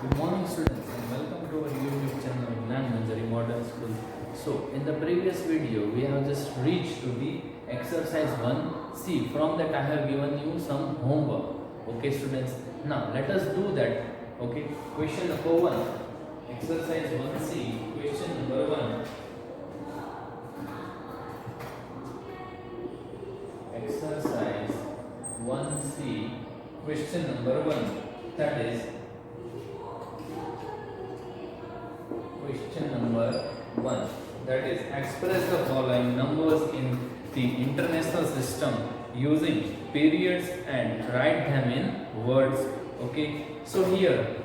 Good morning students and welcome to our YouTube channel Gnan Manjari Modern School. So in the previous video we have just reached to the exercise 1C. From that I have given you some homework. Okay students, now let us do that. Okay, question number 1, exercise 1C, question number 1. Exercise 1C, question number 1, that is question number 1, that is express the following numbers in the international system using periods and write them in words. Okay, so here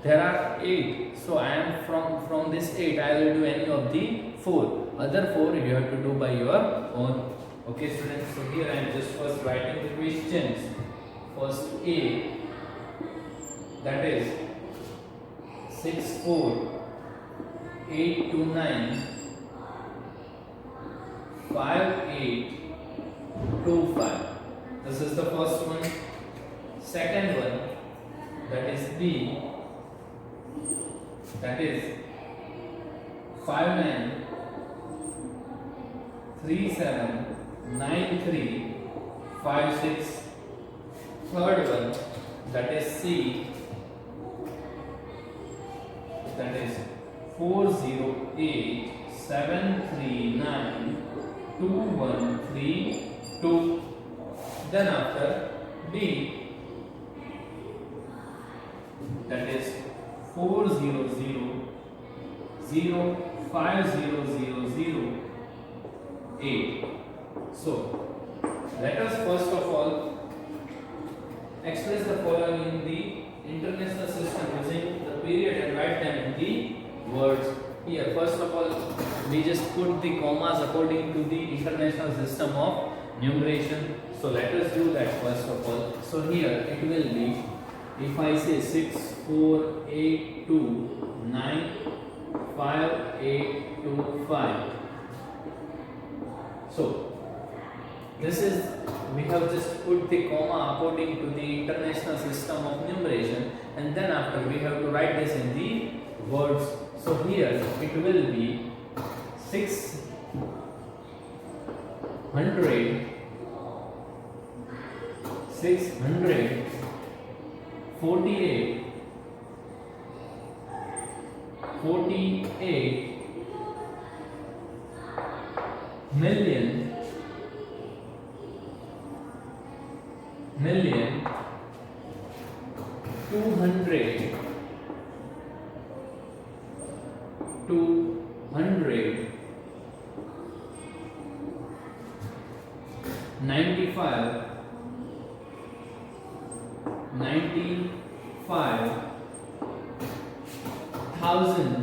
there are 8, so I am from this 8 I will do any of the 4, other 4 you have to do by your own. Okay students, so here I am just first writing the questions. First A, that is 6 4 8 to 9 5 8 2 5. This is the first one. Second one, that is B, that is 5 9 3 7 9 3 5 6. Third one, that is C, that is 4 0 8 7 3 9 2 1 3 2. Then after D, that is 4 0 0 0 5 0 0 0 8. So let us first of all express the following in the international system using the period and write them in the words. Here first of all we just put the commas according to the international system of numeration. So let us do that first of all. So here it will be, if I say 6 4 8 2 9 5 8 2 5. So this is, we have just put the comma according to the international system of numeration, and then after we have to write this in the words. So here it will be 600 48 million 200 95 thousand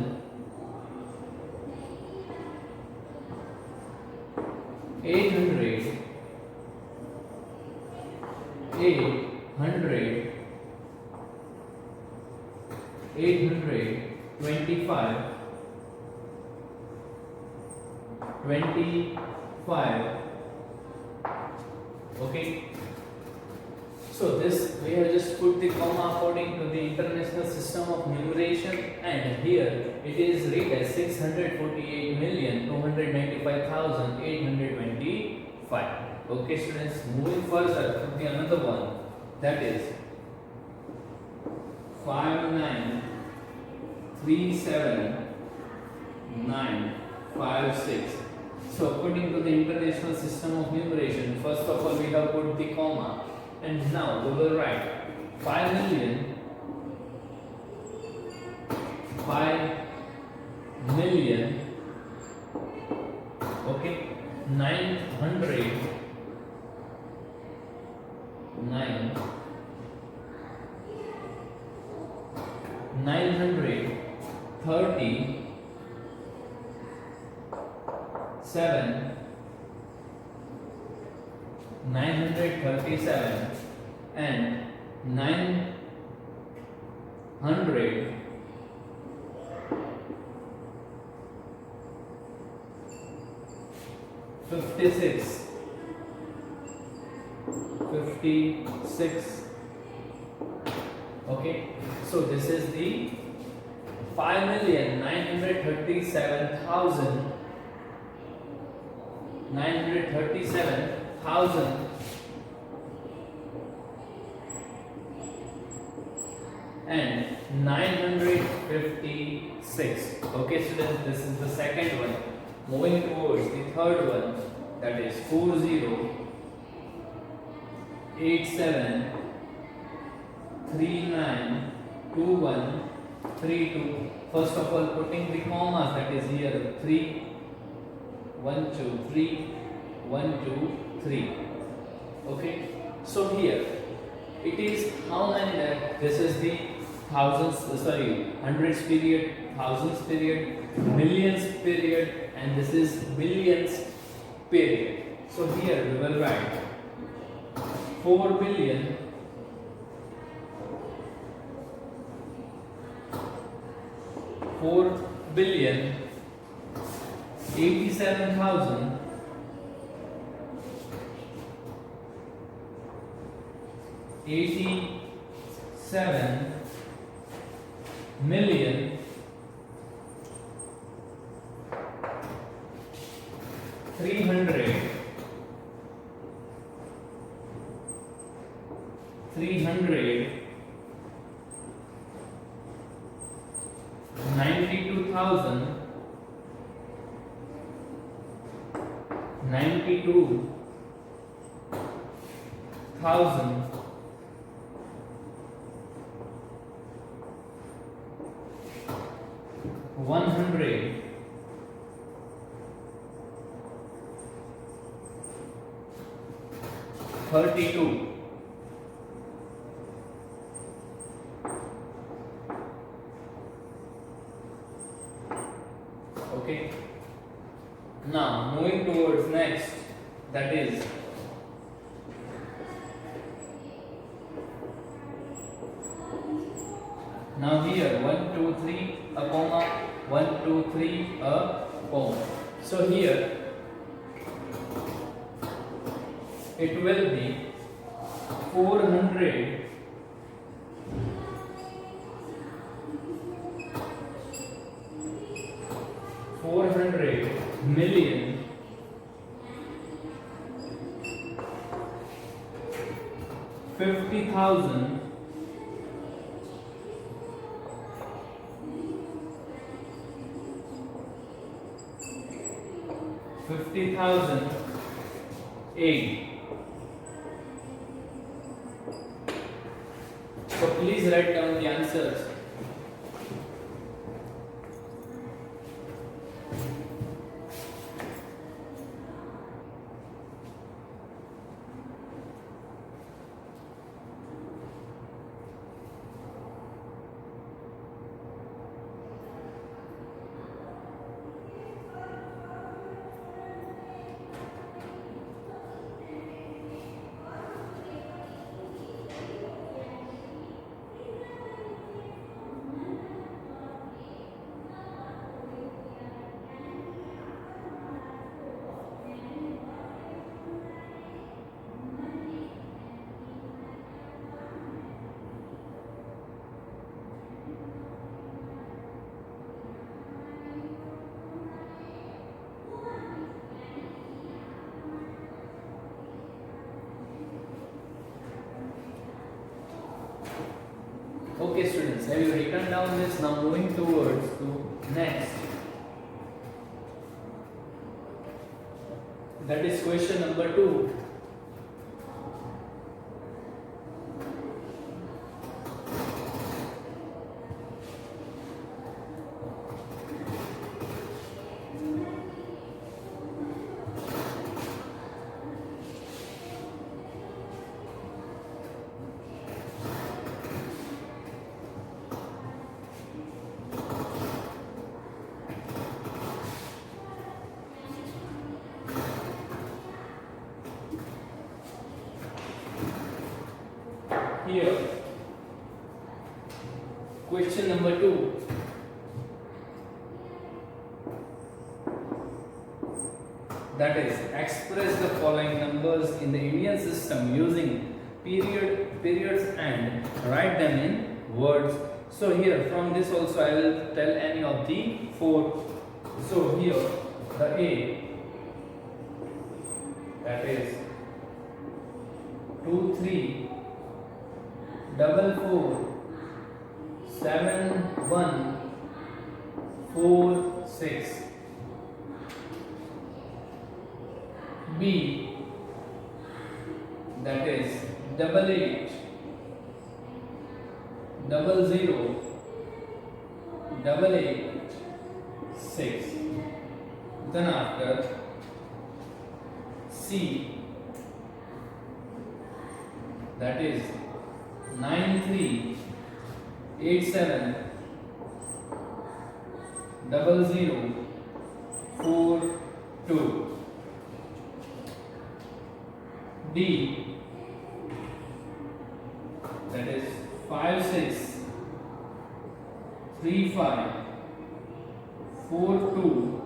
800 825 25. Okay, so this we have just put the comma according to the international system of numeration, and here it is read as 648,295,825. Okay students, moving further to the another one, that is 5937956. So according to the international system of numeration, first of all we have put the comma, and now we will write 5 million okay, 900 930 937 and 900 56 56. Okay, so this is the 5,937,937,000 and 956. Okay students, this is the second one. Moving towards the third one, that is 4087392132. First of all, putting the commas, that is here 3 1 2 3 1 2 3. Okay, so here it is how many lakhs? This is the hundreds period, thousands period, millions period, and this is billions period. So here we will write 4 billion 87,000 87 million 92,000 100 32. Okay, now moving towards next, that is now here 1 2 3 a comma, 1 2 3 a comma. So here it will be 400 million 50,000 8. So please write down the answers. Okay students, have you written down this? Now moving towards to next, that is question number 2. Here, question number 2. That is, express the following numbers in the Indian system using periods and write them in words. So here from this also I will tell any of the four. So here the A, that is 2 3 double 4 7 1 4 6. B, that is double 8 double 0 double 8 6. Then after C, that is 9 3 8 7 double 0 4 2. D, that is 5 6 3 5 4 2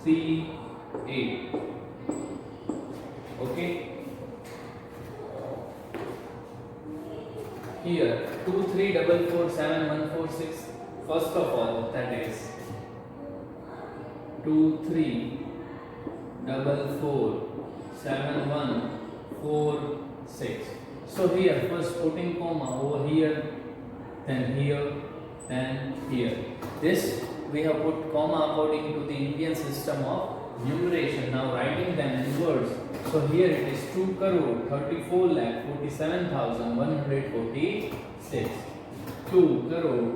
3 8. Okay. Here 2 3 double 4 7 1 4 6. First of all, that is 2 3 double 4 7 1 4 6. So here first putting comma over here, then here, then here. This we have put comma according to the Indian system of numeration. Now writing them in words. So here it is 2 crore 34 lakh 47,146. 2 crore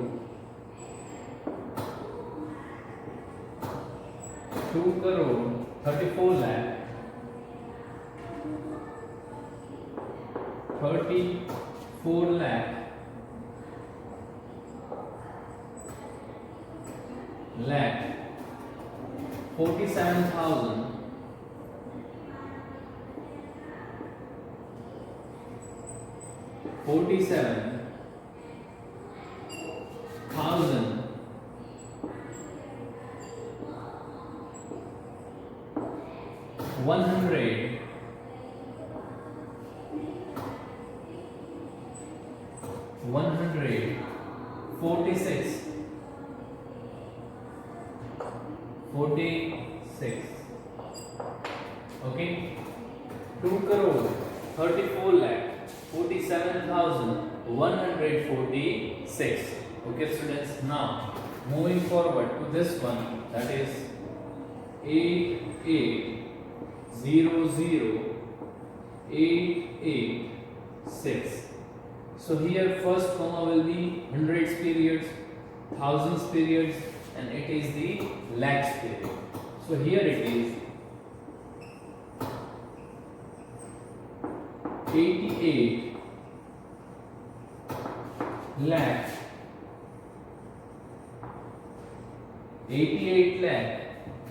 34 lakh 34 lakh 47,000 100 146 46. Okay, 2 crore 34 lakh 47,146. Okay students, now moving forward to this one, that is 88008886. So here first comma will be hundreds periods, thousands periods, and it is the lakhs period. So here it is 88 lakh 88 lakh.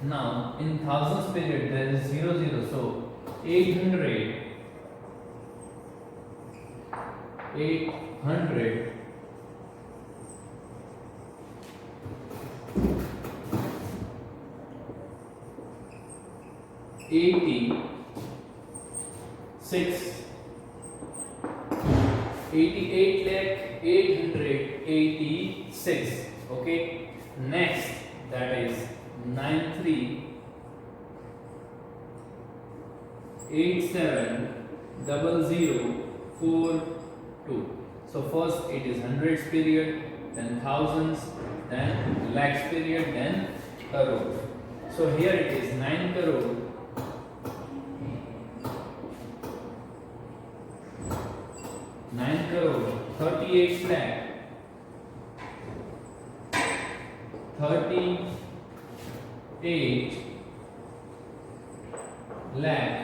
Now in thousands period there is 00, so 800 86 88 lakh 886. Okay, next that is 93870042. So first it is hundreds period, then thousands, then lakhs period, then crore. So here it is 9 crore 38 lakh 38 lakh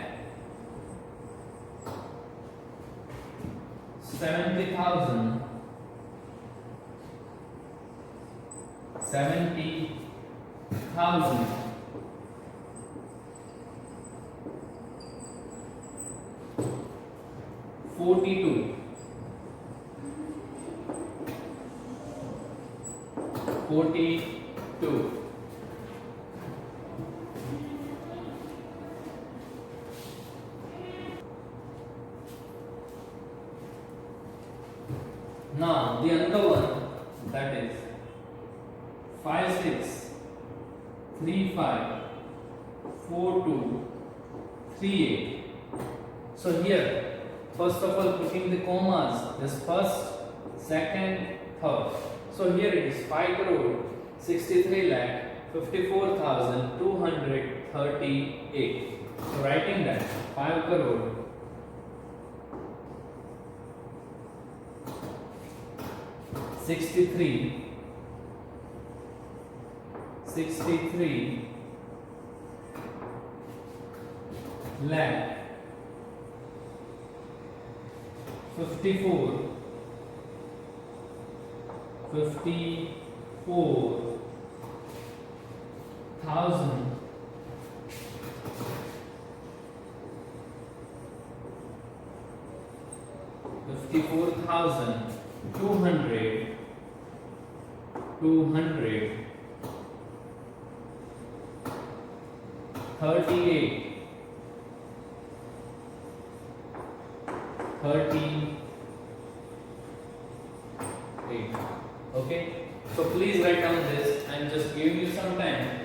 70,000 42 42. Now the another one, that is 56354238. So here, first of all, putting the commas, this first, second, third. So here it is 5,63,54,238. So writing that 5 crore 63 lakh 54,000 38. Okay, so please write down this and just give you some time.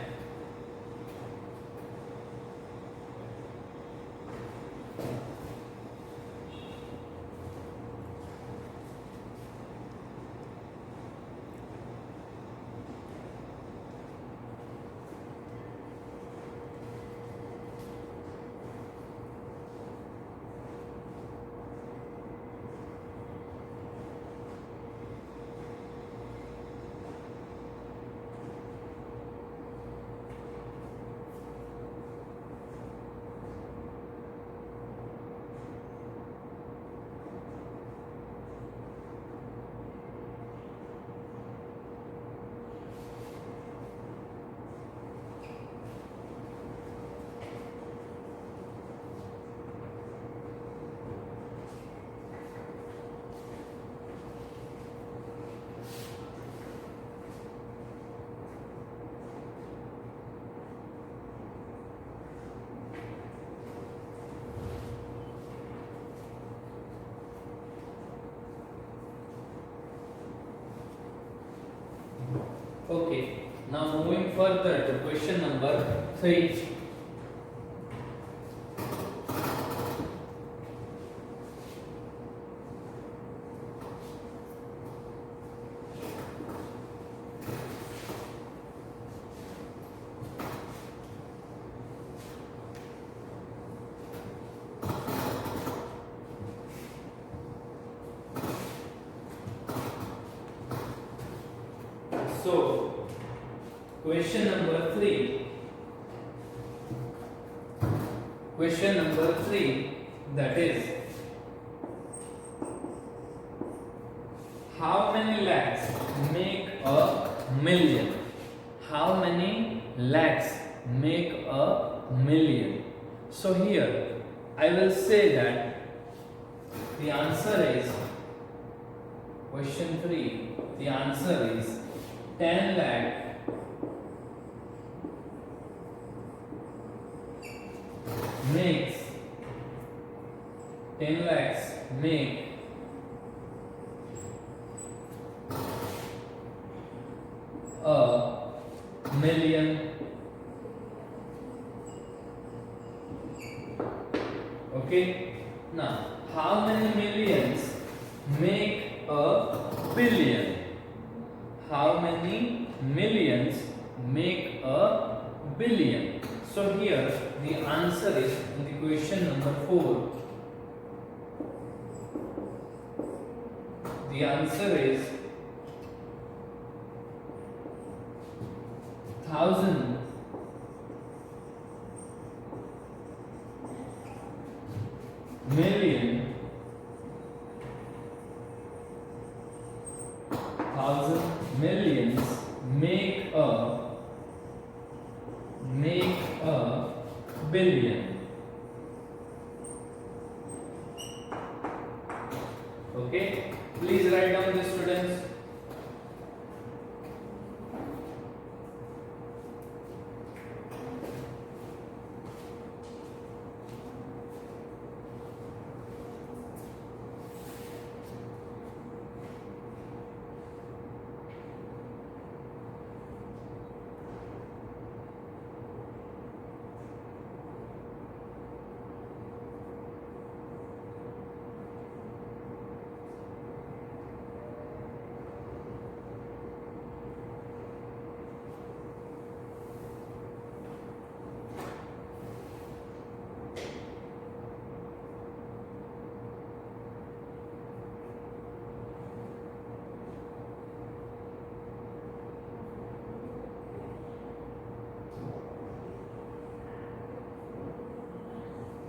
Okay, now moving further to question number 3. So, question number 3. Question number 3, that is, how many lakhs make a million? How many lakhs make a million? So here I will say that the answer is, question 3, the answer is 10 lakh makes 10 lakhs make a million. Okay, now how many millions make a billion? How many millions make a billion? So here the answer is in the question number 4. The answer is 1000 million 1000 millions make a billion. Okay, please write down this, students.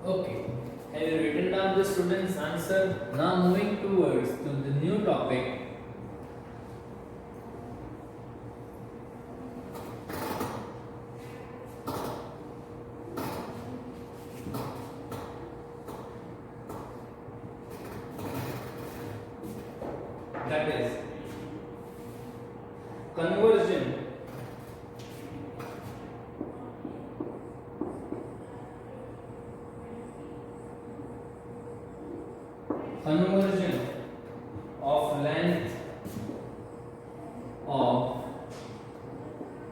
Okay. Have you written down the student's answer? Now moving towards to the new topic. That is conversion of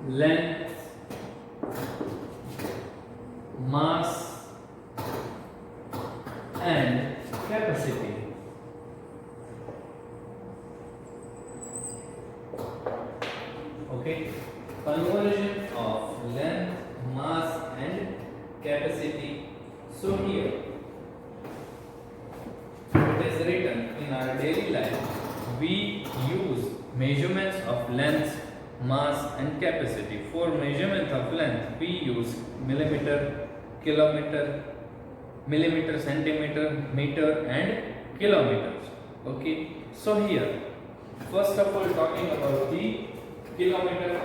length, mass and capacity. Okay, conversion of length, mass and capacity. So here it is written, in our daily life we use measurements of length, mass and capacity. For measurement of length we use millimeter, kilometer, millimeter, centimeter, meter and kilometers. Okay, so here first of all talking about the kilometer.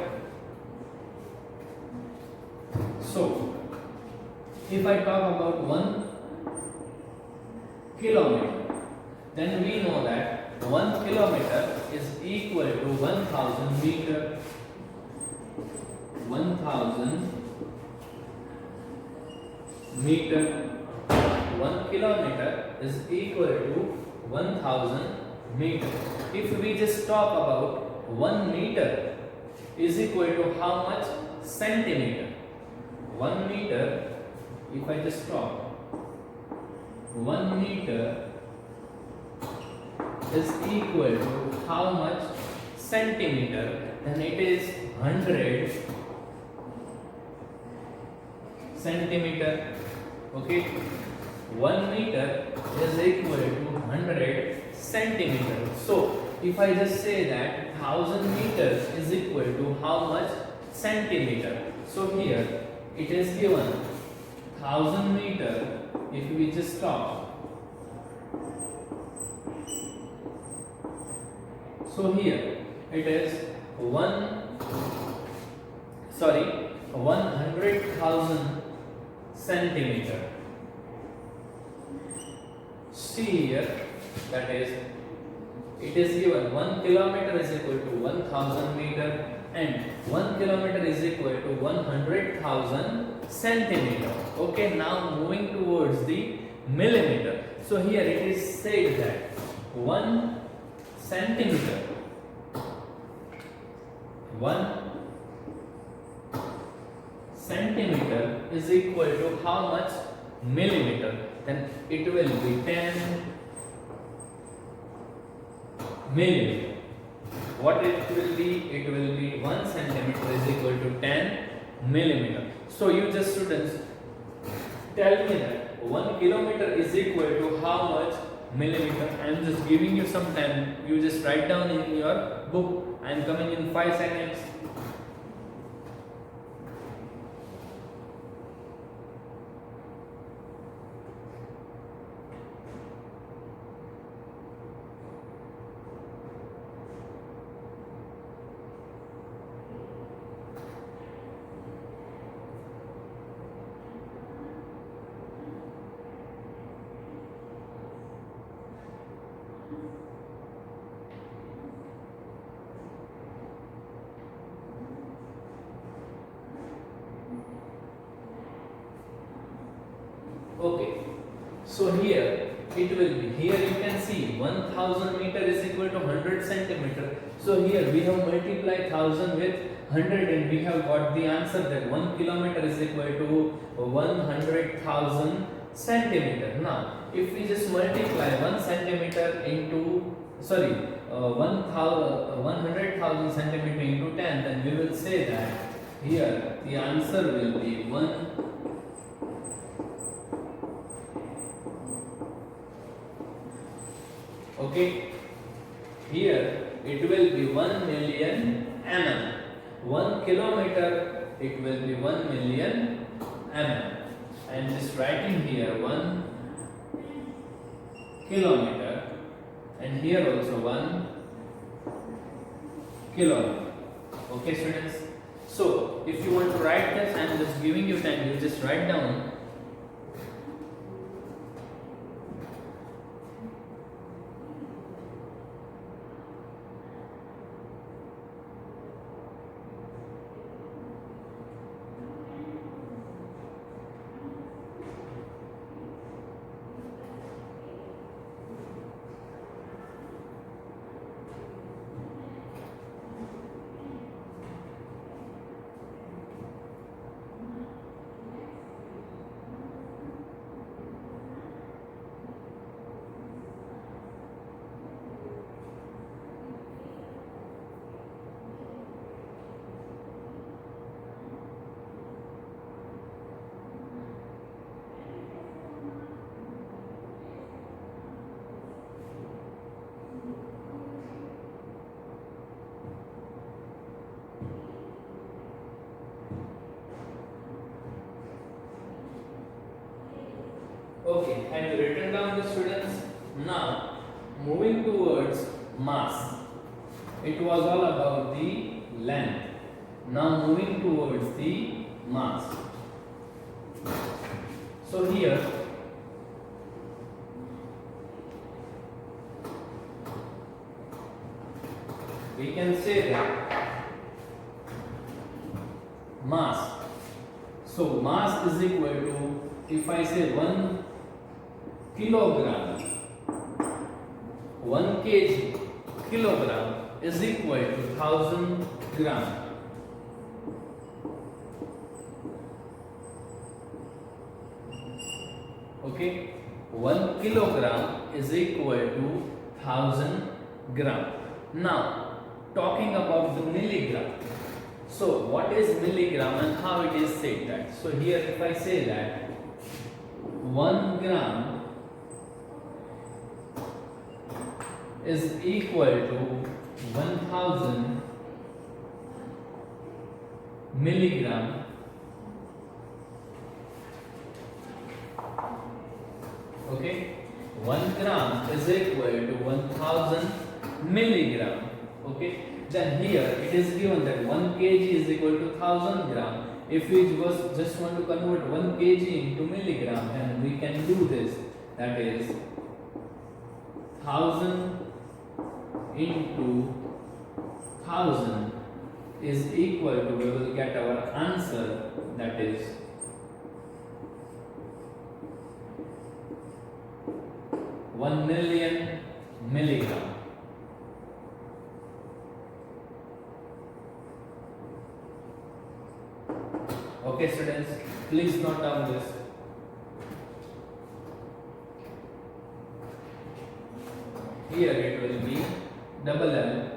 So if I talk about 1 kilometer, then we know that 1 kilometer is equal to 1000 meter. 1000 meter. 1 kilometer is equal to 1000 meter. If we just talk about 1 meter is equal to how much centimeter? 1 meter, if I just talk, 1 meter is equal to how much centimeter? Then it is 100 centimeter. Okay, 1 meter is equal to 100 centimeter. So if I just say that 1000 meters is equal to how much centimeter? So here it is given 1000 meter. If we just stop, so here it is 100,000 centimeter. See here, that is, it is given 1 kilometer is equal to 1000 meter and 1 kilometer is equal to 100,000 centimeter. Okay, now moving towards the millimeter. So here it is said that 1 centimeter, 1 centimeter is equal to how much millimeter? Then it will be 10 millimeter. What it will be? It will be 1 centimeter is equal to 10 millimeter. So you just students tell me that 1 kilometer is equal to how much millimeter. I am just giving you some time. You just write down in your book. I am coming in 5 seconds. Okay, so here it will be, here you can see 1000 meter is equal to 100 centimeter. So here we have multiplied 1000 with 100 and we have got the answer that 1 kilometer is equal to 100,000 centimeter. Now if we just multiply 1 centimeter into 100,000 centimeter into 10, then we will say that here the answer will be 1 Okay, here it will be 1 million mm. 1 kilometer, it will be 1 million mm. I am just writing here 1 kilometer and here also 1 kilometer. Okay students, so if you want to write this, I am just giving you time, you just write down. Okay, have you written down the students? Now, moving towards mass. It was all about the length. Now moving towards the mass. So here, we can say that mass. So mass is equal to, if I say 1 kilogram, 1 kg, kilogram is equal to 1000 gram. Okay, 1 kilogram is equal to 1000 gram. Now, talking about the milligram. So, what is milligram and how it is said that? So, here if I say that 1 gram is equal to 1000 milligram, okay, 1 gram is equal to 1000 milligram, okay. Then here it is given that 1 kg is equal to 1000 gram. If we just want to convert 1 kg into milligram, then we can do this. That is 1000 into 1000 is equal to, we will get our answer, that is 1 million milligram. Okay students, please note down this. Here it will be double L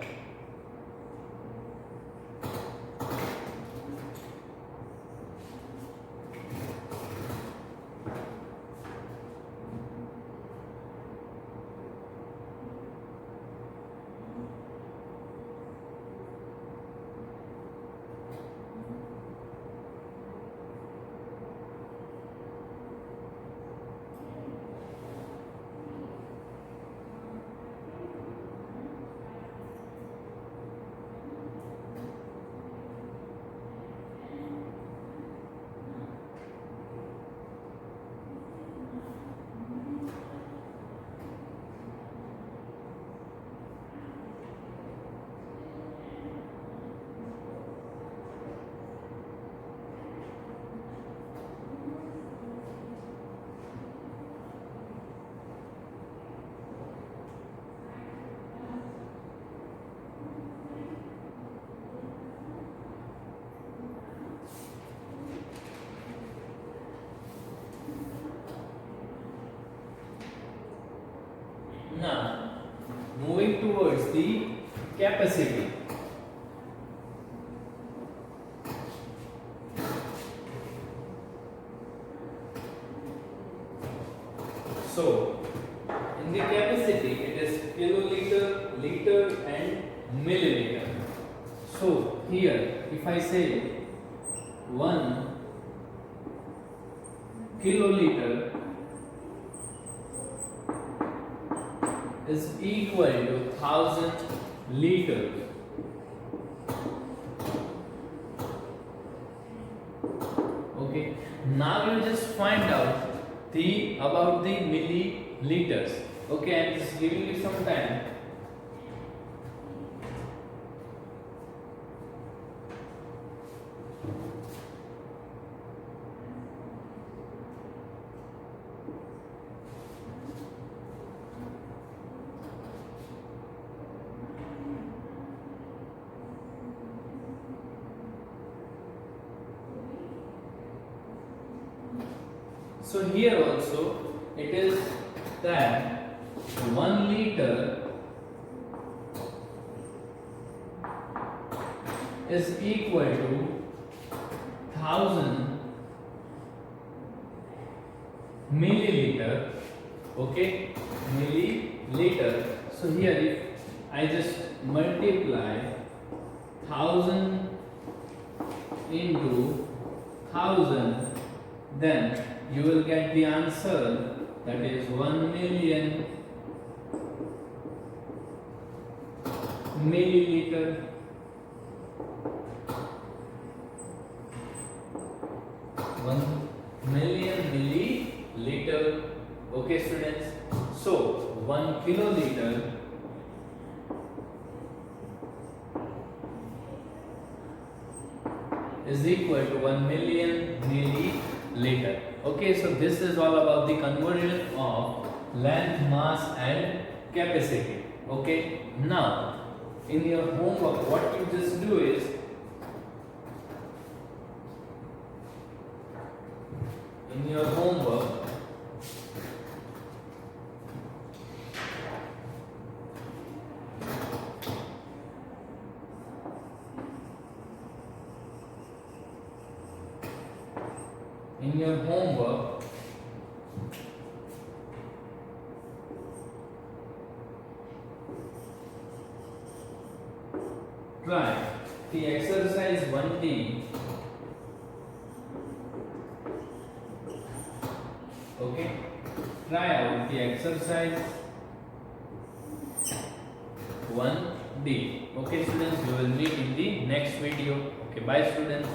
Now, moving towards the capacity. So, in the capacity, it is kiloliter, liter, and milliliter. So, here, if I say 1 kiloliter is equal to 1000 liters. Okay, now you just find out about the milliliters. Okay, I'm just giving you some time. So here also it is that 1 liter is equal to 1000 milliliter. Okay, milliliter. So here if I just multiply 1000 into 1000, then you will get the answer, that is 1 million milliliter. Milliliter. Okay, students. So 1 kiloliter is equal to 1 million milliliter. Okay, so this is all about the conversion of length, mass and capacity. Okay, now in your homework what you just do is, in your homework try the exercise 1D. Okay, try out the exercise 1D. Okay, students, we will meet in the next video. Okay, bye students.